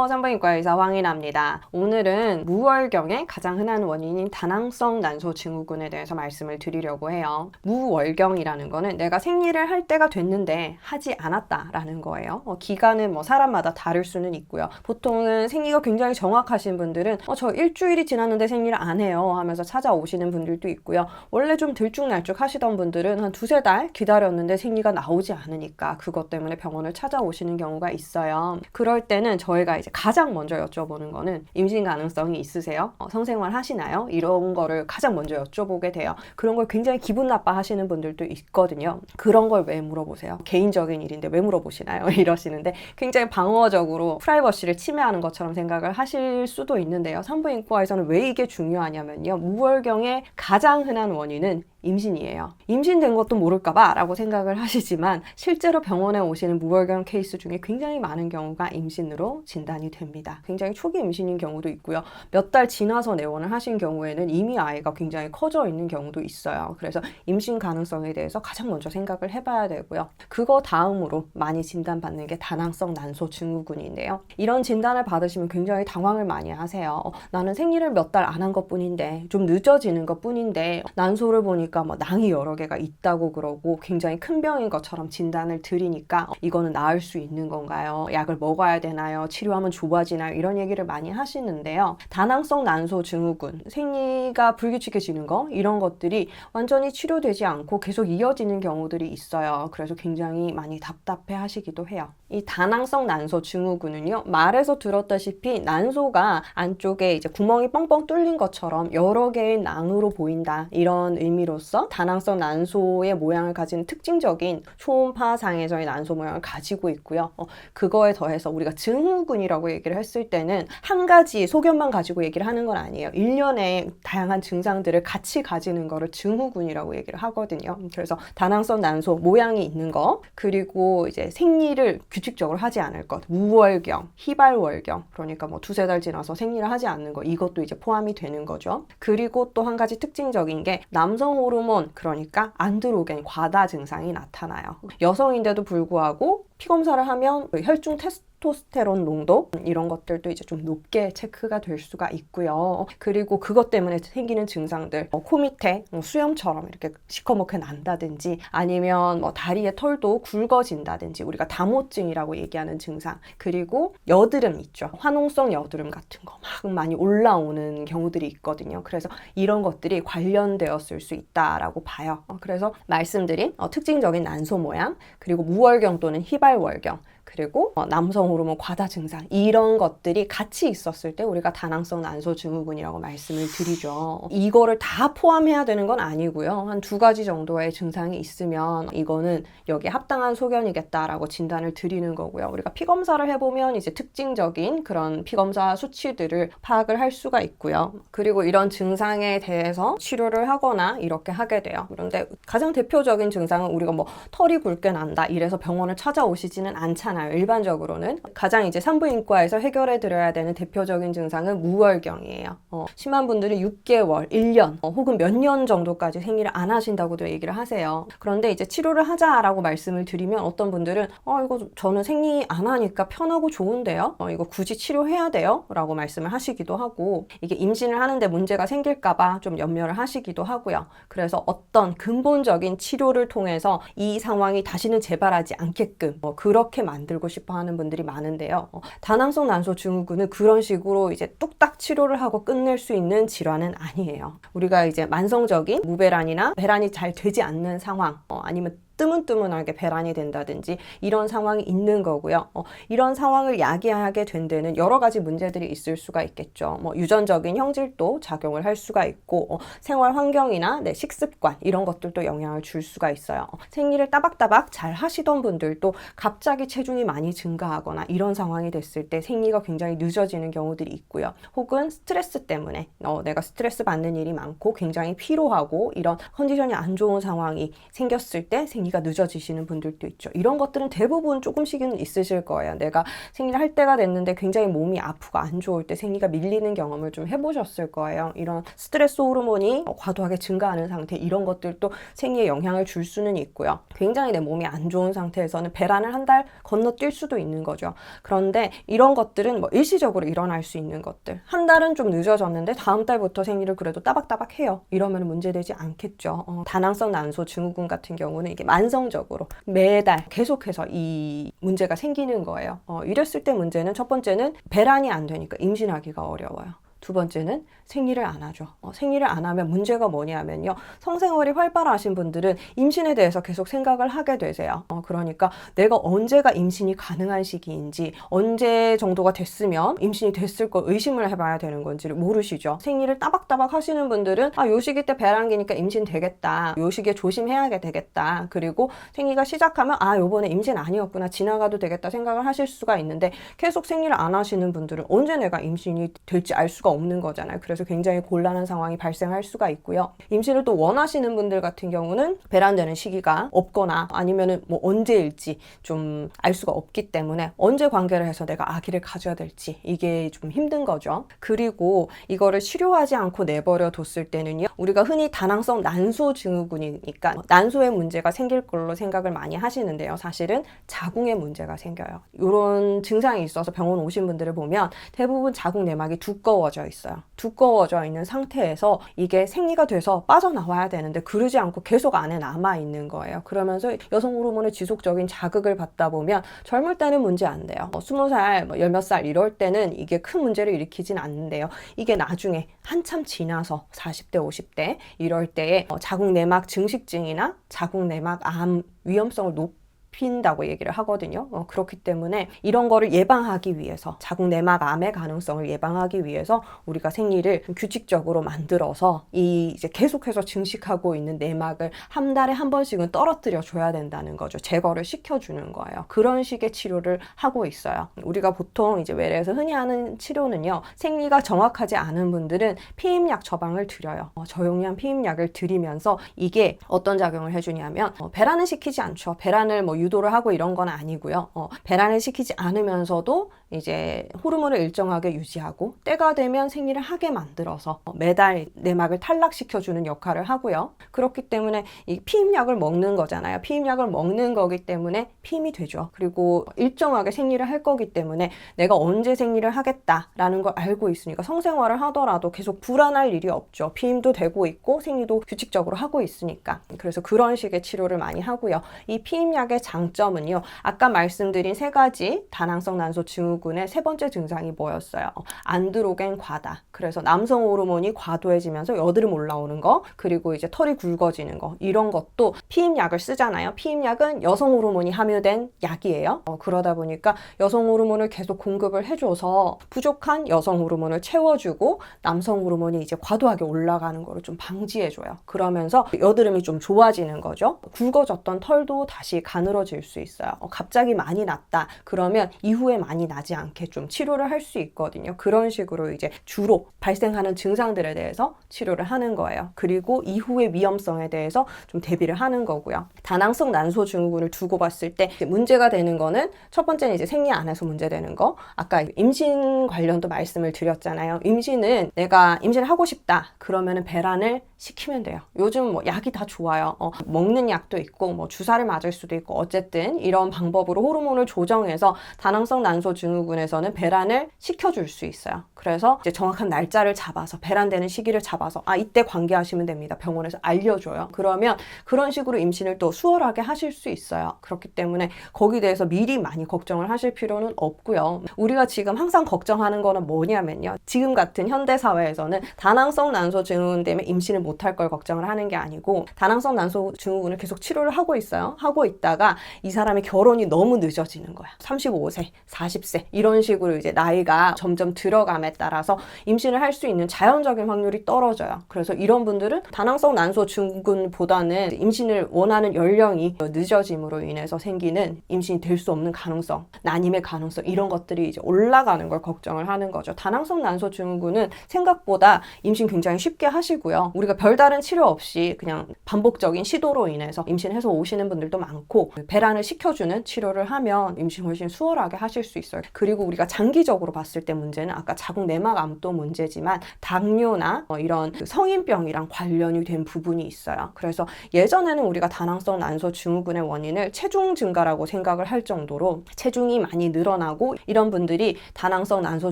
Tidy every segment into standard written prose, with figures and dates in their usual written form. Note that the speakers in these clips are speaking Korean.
안녕하세요. 산부인과 의사 황인아입니다. 오늘은 무월경의 가장 흔한 원인인 다낭성 난소 증후군에 대해서 말씀을 드리려고 해요. 무월경이라는 거는 내가 생리를 할 때가 됐는데 하지 않았다라는 거예요. 기간은 사람마다 다를 수는 있고요. 보통은 생리가 굉장히 정확하신 분들은 저 일주일이 지났는데 생리를 안 해요 하면서 찾아오시는 분들도 있고요. 원래 좀 들쭉날쭉 하시던 분들은 한 두세 달 기다렸는데 생리가 나오지 않으니까 그것 때문에 병원을 찾아오시는 경우가 있어요. 그럴 때는 저희가 이제 가장 먼저 여쭤보는 거는 임신 가능성이 있으세요? 성생활 하시나요? 이런 거를 가장 먼저 여쭤보게 돼요. 그런 걸 굉장히 기분 나빠 하시는 분들도 있거든요. 그런 걸 왜 물어보세요? 개인적인 일인데 왜 물어보시나요? 이러시는데 굉장히 방어적으로 프라이버시를 침해하는 것처럼 생각을 하실 수도 있는데요. 산부인과에서는 왜 이게 중요하냐면요. 무월경의 가장 흔한 원인은 임신이에요. 임신된 것도 모를까봐 라고 생각을 하시지만 실제로 병원에 오시는 무월경 케이스 중에 굉장히 많은 경우가 임신으로 진단이 됩니다. 굉장히 초기 임신인 경우도 있고요. 몇 달 지나서 내원을 하신 경우에는 이미 아이가 굉장히 커져 있는 경우도 있어요. 그래서 임신 가능성에 대해서 가장 먼저 생각을 해봐야 되고요. 그거 다음으로 많이 진단받는 게 다낭성 난소 증후군인데요. 이런 진단을 받으시면 굉장히 당황을 많이 하세요. 나는 생리를 몇 달 안 한 것뿐인데 좀 늦어지는 것뿐인데 난소를 보니까 낭이 여러 개가 있다고 그러고 굉장히 큰 병인 것처럼 진단을 드리니까 이거는 나을 수 있는 건가요? 약을 먹어야 되나요? 치료하면 좋아지나요? 이런 얘기를 많이 하시는데요. 다낭성 난소 증후군, 생리가 불규칙해지는 거 이런 것들이 완전히 치료되지 않고 계속 이어지는 경우들이 있어요. 그래서 굉장히 많이 답답해 하시기도 해요. 이 다낭성 난소 증후군은요. 말에서 들었다시피 난소가 안쪽에 이제 구멍이 뻥뻥 뚫린 것처럼 여러 개의 낭으로 보인다. 이런 의미로서 다낭성 난소의 모양을 가진 특징적인 초음파상에서의 난소 모양을 가지고 있고요. 그거에 더해서 우리가 증후군이라고 얘기를 했을 때는 한 가지 소견만 가지고 얘기를 하는 건 아니에요. 일련의 다양한 증상들을 같이 가지는 거를 증후군이라고 얘기를 하거든요. 그래서 다낭성 난소 모양이 있는 거, 그리고 이제 생리를 규칙적으로 하지 않을 것, 무월경, 희발월경, 그러니까 두세 달 지나서 생리를 하지 않는 거, 이것도 이제 포함이 되는 거죠. 그리고 또 한 가지 특징적인 게 남성 호르몬, 그러니까 안드로겐 과다 증상이 나타나요. 여성인데도 불구하고 피검사를 하면 혈중 테스토스테론 농도 이런 것들도 이제 좀 높게 체크가 될 수가 있고요. 그리고 그것 때문에 생기는 증상들, 코 밑에 수염처럼 이렇게 시커멓게 난다든지 아니면 다리의 털도 굵어진다든지 우리가 다모증이라고 얘기하는 증상, 그리고 여드름 있죠. 화농성 여드름 같은 거 막 많이 올라오는 경우들이 있거든요. 그래서 이런 것들이 관련되었을 수 있다라고 봐요. 그래서 말씀드린 특징적인 난소 모양, 그리고 무월경 또는 희발월경, 그리고 남성 호르몬 과다 증상, 이런 것들이 같이 있었을 때 우리가 다낭성 난소 증후군이라고 말씀을 드리죠. 이거를 다 포함해야 되는 건 아니고요. 한 두 가지 정도의 증상이 있으면 이거는 여기에 합당한 소견이겠다라고 진단을 드리는 거고요. 우리가 피검사를 해보면 이제 특징적인 그런 피검사 수치들을 파악을 할 수가 있고요. 그리고 이런 증상에 대해서 치료를 하거나 이렇게 하게 돼요. 그런데 가장 대표적인 증상은 우리가 털이 굵게 난다 이래서 병원을 찾아오시지는 않잖아요. 일반적으로는 가장 이제 산부인과에서 해결해 드려야 되는 대표적인 증상은 무월경이에요. 심한 분들은 6개월, 1년 혹은 몇 년 정도까지 생리를 안 하신다고도 얘기를 하세요. 그런데 이제 치료를 하자라고 말씀을 드리면 어떤 분들은 이거 저는 생리 안 하니까 편하고 좋은데요? 이거 굳이 치료해야 돼요? 라고 말씀을 하시기도 하고, 이게 임신을 하는데 문제가 생길까 봐 좀 염려를 하시기도 하고요. 그래서 어떤 근본적인 치료를 통해서 이 상황이 다시는 재발하지 않게끔 그렇게 만들고 싶어 하는 분들이 많은데요. 다낭성 난소 증후군은 그런 식으로 이제 뚝딱 치료를 하고 끝낼 수 있는 질환은 아니에요. 우리가 이제 만성적인 무배란이나 배란이 잘 되지 않는 상황, 아니면 뜨문뜨문하게 배란이 된다든지 이런 상황이 있는 거고요. 이런 상황을 야기하게 된 데는 여러 가지 문제들이 있을 수가 있겠죠. 유전적인 형질도 작용을 할 수가 있고 생활 환경이나 내 식습관 이런 것들도 영향을 줄 수가 있어요. 생리를 따박따박 잘 하시던 분들도 갑자기 체중이 많이 증가하거나 이런 상황이 됐을 때 생리가 굉장히 늦어지는 경우들이 있고요. 혹은 스트레스 때문에 내가 스트레스 받는 일이 많고 굉장히 피로하고 이런 컨디션이 안 좋은 상황이 생겼을 때 생리 생리가 늦어지시는 분들도 있죠. 이런 것들은 대부분 조금씩은 있으실 거예요. 내가 생리를 할 때가 됐는데 굉장히 몸이 아프고 안 좋을 때 생리가 밀리는 경험을 좀 해보셨을 거예요. 이런 스트레스 호르몬이 과도하게 증가하는 상태, 이런 것들도 생리에 영향을 줄 수는 있고요. 굉장히 내 몸이 안 좋은 상태에서는 배란을 한 달 건너뛸 수도 있는 거죠. 그런데 이런 것들은 뭐 일시적으로 일어날 수 있는 것들. 한 달은 좀 늦어졌는데 다음 달부터 생리를 그래도 따박따박 해요. 이러면 문제되지 않겠죠. 다낭성 난소 증후군 같은 경우는 이게 만성적으로 매달 계속해서 이 문제가 생기는 거예요. 이랬을 때 문제는 첫 번째는 배란이 안 되니까 임신하기가 어려워요. 두 번째는 생리를 안 하죠. 생리를 안 하면 문제가 뭐냐면요. 성생활이 활발하신 분들은 임신에 대해서 계속 생각을 하게 되세요. 그러니까 내가 언제가 임신이 가능한 시기인지, 언제 정도가 됐으면 임신이 됐을 거 의심을 해봐야 되는 건지를 모르시죠. 생리를 따박따박 하시는 분들은 요 시기 때 배란기니까 임신 되겠다. 요 시기에 조심해야 되겠다. 그리고 생리가 시작하면 요번에 임신 아니었구나. 지나가도 되겠다 생각을 하실 수가 있는데 계속 생리를 안 하시는 분들은 언제 내가 임신이 될지 알 수가 없는 거잖아요. 그래서 굉장히 곤란한 상황이 발생할 수가 있고요. 임신을 또 원하시는 분들 같은 경우는 배란되는 시기가 없거나 아니면은 뭐 언제일지 좀 알 수가 없기 때문에 언제 관계를 해서 내가 아기를 가져야 될지 이게 좀 힘든 거죠. 그리고 이거를 치료하지 않고 내버려 뒀을 때는요. 우리가 흔히 다낭성 난소 증후군이니까 난소에 문제가 생길 걸로 생각을 많이 하시는데요. 사실은 자궁에 문제가 생겨요. 이런 증상이 있어서 병원 오신 분들을 보면 대부분 자궁 내막이 두꺼워져 있어요. 두꺼워져 있는 상태에서 이게 생리가 돼서 빠져나와야 되는데 그러지 않고 계속 안에 남아있는 거예요. 그러면서 여성 호르몬의 지속적인 자극을 받다 보면 젊을 때는 문제 안 돼요. 20살, 열 몇 살 이럴 때는 이게 큰 문제를 일으키진 않는데요. 이게 나중에 한참 지나서 40대, 50대 이럴 때에 자궁 내막 증식증이나 자궁 내막 암 위험성을 높인다고 얘기를 하거든요. 그렇기 때문에 이런 거를 예방하기 위해서, 자궁 내막 암의 가능성을 예방하기 위해서 우리가 생리를 규칙적으로 만들어서 이제 계속해서 증식하고 있는 내막을 한 달에 한 번씩은 떨어뜨려 줘야 된다는 거죠. 제거를 시켜주는 거예요. 그런 식의 치료를 하고 있어요. 우리가 보통 이제 외래에서 흔히 하는 치료는요. 생리가 정확하지 않은 분들은 피임약 처방을 드려요. 저용량 피임약을 드리면서 이게 어떤 작용을 해주냐면 배란을 시키지 않죠. 배란을 유도를 하고 이런 건 아니고요. 배란을 시키지 않으면서도 이제 호르몬을 일정하게 유지하고 때가 되면 생리를 하게 만들어서 매달 내막을 탈락시켜주는 역할을 하고요. 그렇기 때문에 이 피임약을 먹는 거잖아요. 피임약을 먹는 거기 때문에 피임이 되죠. 그리고 일정하게 생리를 할 거기 때문에 내가 언제 생리를 하겠다라는 걸 알고 있으니까 성생활을 하더라도 계속 불안할 일이 없죠. 피임도 되고 있고 생리도 규칙적으로 하고 있으니까. 그래서 그런 식의 치료를 많이 하고요. 이 피임약의 장점은요. 아까 말씀드린 세 가지 다낭성 난소 증후군의 세 번째 증상이 뭐였어요? 안드로겐 과다. 그래서 남성 호르몬이 과도해지면서 여드름 올라오는 거, 그리고 이제 털이 굵어지는 거, 이런 것도 피임약을 쓰잖아요. 피임약은 여성 호르몬이 함유된 약이에요. 그러다 보니까 여성 호르몬을 계속 공급을 해줘서 부족한 여성 호르몬을 채워주고 남성 호르몬이 이제 과도하게 올라가는 거를 좀 방지해줘요. 그러면서 여드름이 좀 좋아지는 거죠. 굵어졌던 털도 다시 가늘어질 수 있어요. 갑자기 많이 났다. 그러면 이후에 많이 나지 않게 좀 치료를 할 수 있거든요. 그런 식으로 이제 주로 발생하는 증상들에 대해서 치료를 하는 거예요. 그리고 이후의 위험성에 대해서 좀 대비를 하는 거고요. 다낭성 난소 증후군을 두고 봤을 때 문제가 되는 거는 첫 번째는 이제 생리 안에서 문제되는 거. 아까 임신 관련도 말씀을 드렸잖아요. 임신은 내가 임신을 하고 싶다. 그러면은 배란을 시키면 돼요. 요즘 약이 다 좋아요. 먹는 약도 있고 주사를 맞을 수도 있고 어쨌든 이런 방법으로 호르몬을 조정해서 다낭성 난소 증후군에서는 배란을 시켜줄 수 있어요. 그래서 이제 정확한 날짜를 잡아서 배란되는 시기를 잡아서 이때 관계하시면 됩니다. 병원에서 알려줘요. 그러면 그런 식으로 임신을 또 수월하게 하실 수 있어요. 그렇기 때문에 거기에 대해서 미리 많이 걱정을 하실 필요는 없고요. 우리가 지금 항상 걱정하는 거는 뭐냐면요. 지금 같은 현대 사회에서는 다낭성 난소 증후군 때문에 임신을 못할 걸 걱정을 하는 게 아니고 다낭성 난소 증후군을 계속 치료를 하고 있어요. 하고 있다가 이 사람의 결혼이 너무 늦어지는 거야. 35세, 40세 이런 식으로 이제 나이가 점점 들어감에 따라서 임신을 할 수 있는 자연적인 확률이 떨어져요. 그래서 이런 분들은 다낭성 난소 증후군보다는 임신을 원하는 연령이 늦어짐으로 인해서 생기는 임신이 될 수 없는 가능성, 난임의 가능성 이런 것들이 이제 올라가는 걸 걱정을 하는 거죠. 다낭성 난소 증후군은 생각보다 임신 굉장히 쉽게 하시고요. 우리가 별다른 치료 없이 그냥 반복적인 시도로 인해서 임신해서 오시는 분들도 많고 배란을 시켜주는 치료를 하면 임신 훨씬 수월하게 하실 수 있어요. 그리고 우리가 장기적으로 봤을 때 문제는 아까 자궁 내막암도 문제지만 당뇨나 이런 성인병이랑 관련이 된 부분이 있어요. 그래서 예전에는 우리가 다낭성 난소 증후군의 원인을 체중 증가라고 생각을 할 정도로 체중이 많이 늘어나고 이런 분들이 다낭성 난소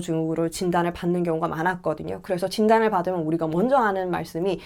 증후군으로 진단을 받는 경우가 많았거든요. 그래서 진단을 받으면 우리가 먼저 하는 말씀이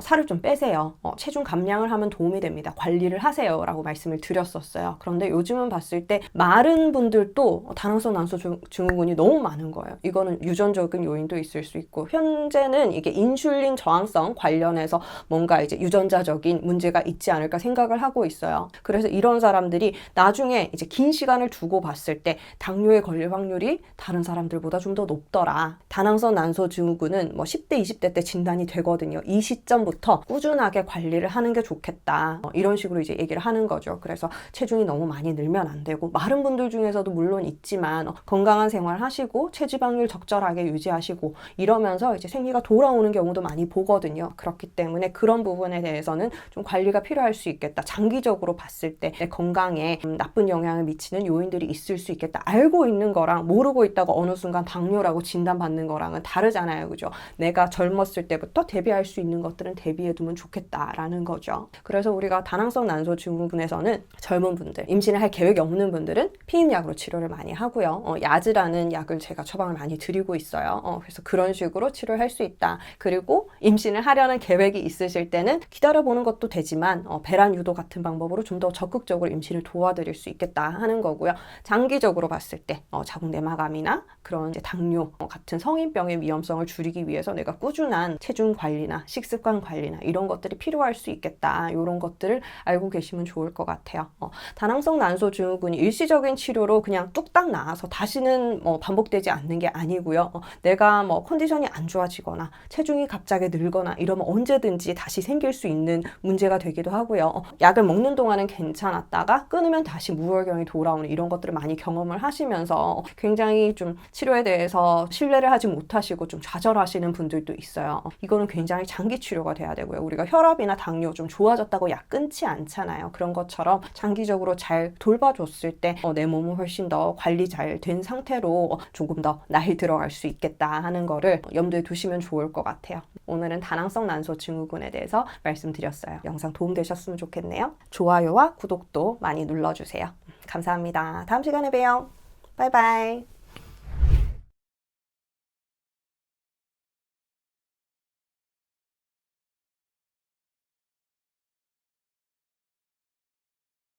살을 좀 빼세요. 체중 감량을 하면 도움이 됩니다. 관리를 하세요 라고 말씀을 드렸었어요. 그런데 요즘은 봤을 때 마른 분들도 다낭성 난소 증후군이 너무 많은 거예요. 이거는 유전적인 요인도 있을 수 있고 현재는 이게 인슐린 저항성 관련해서 뭔가 이제 유전자적인 문제가 있지 않을까 생각을 하고 있어요. 그래서 이런 사람들이 나중에 이제 긴 시간을 두고 봤을 때 당뇨에 걸릴 확률이 다른 사람들보다 좀 더 높더라. 다낭성 난소 증후군은 10대, 20대 때 진단이 되거든요. 이 시점부터 꾸준하게 관리를 하는 게 좋겠다. 이런 식으로 이제 얘기를 하는 거죠. 그래서 체중이 너무 많이 늘면 안 되고 마른 분들 중에서도 물론 있지만 건강한 생활 하시고 체지방률 적절하게 유지하시고 이러면서 이제 생리가 돌아오는 경우도 많이 보거든요. 그렇기 때문에 그런 부분에 대해서는 좀 관리가 필요할 수 있겠다. 장기적으로 봤을 때 내 건강에 나쁜 영향을 미치는 요인들이 있을 수 있겠다. 알고 있는 거랑 모르고 있다가 어느 순간 당뇨라고 진단받는 거랑은 다르잖아요. 그죠? 내가 젊었을 때부터 대비할 수 있는 것들은 대비해두면 좋겠다라는 거죠. 그래서 우리가 다낭성 난소 증후군에서는 젊은 분들, 임신을 할 계획이 없는 분들은 피임약으로 치료를 많이 하고요. 야즈라는 약을 제가 처방을 많이 드리고 있어요. 그래서 그런 식으로 치료를 할 수 있다. 그리고 임신을 하려는 계획이 있으실 때는 기다려보는 것도 되지만 배란 유도 같은 방법으로 좀 더 적극적으로 임신을 도와드릴 수 있겠다 하는 거고요. 장기적으로 봤을 때 자궁 내막암이나 그런 이제 당뇨 같은 성인병의 위험성을 줄이기 위해서 내가 꾸준한 체중 관리나 식습관 관리나 이런 것들이 필요할 수 있겠다. 이런 것들을 알고 계시면 좋을 것 같아요. 다낭성 난소 증후군이 일시적인 치료로 그냥 뚝딱 나아서 다시는 반복되지 않는 게 아니고요. 내가 컨디션이 안 좋아지거나 체중이 갑자기 늘거나 이러면 언제든지 다시 생길 수 있는 문제가 되기도 하고요. 약을 먹는 동안은 괜찮았다가 끊으면 다시 무월경이 돌아오는 이런 것들을 많이 경험을 하시면서 굉장히 좀 치료에 대해서 신뢰를 하지 못하시고 좀 좌절하시는 분들도 있어요. 이거는 굉장히 장기 치료가 돼야 되고요. 우리가 혈압이나 당뇨 좀 좋아졌다고 약 끊지 않잖아요. 그런 것처럼 장기적으로 잘 돌봐줬을 때 내 몸은 훨씬 더 관리 잘 된 상태로 조금 더 나이 들어갈 수 있겠다 하는 거를 염두에 두시면 좋을 것 같아요. 오늘은 다낭성 난소 증후군에 대해서 말씀드렸어요. 영상 도움되셨으면 좋겠네요. 좋아요와 구독도 많이 눌러주세요. 감사합니다. 다음 시간에 봬요. 바이바이.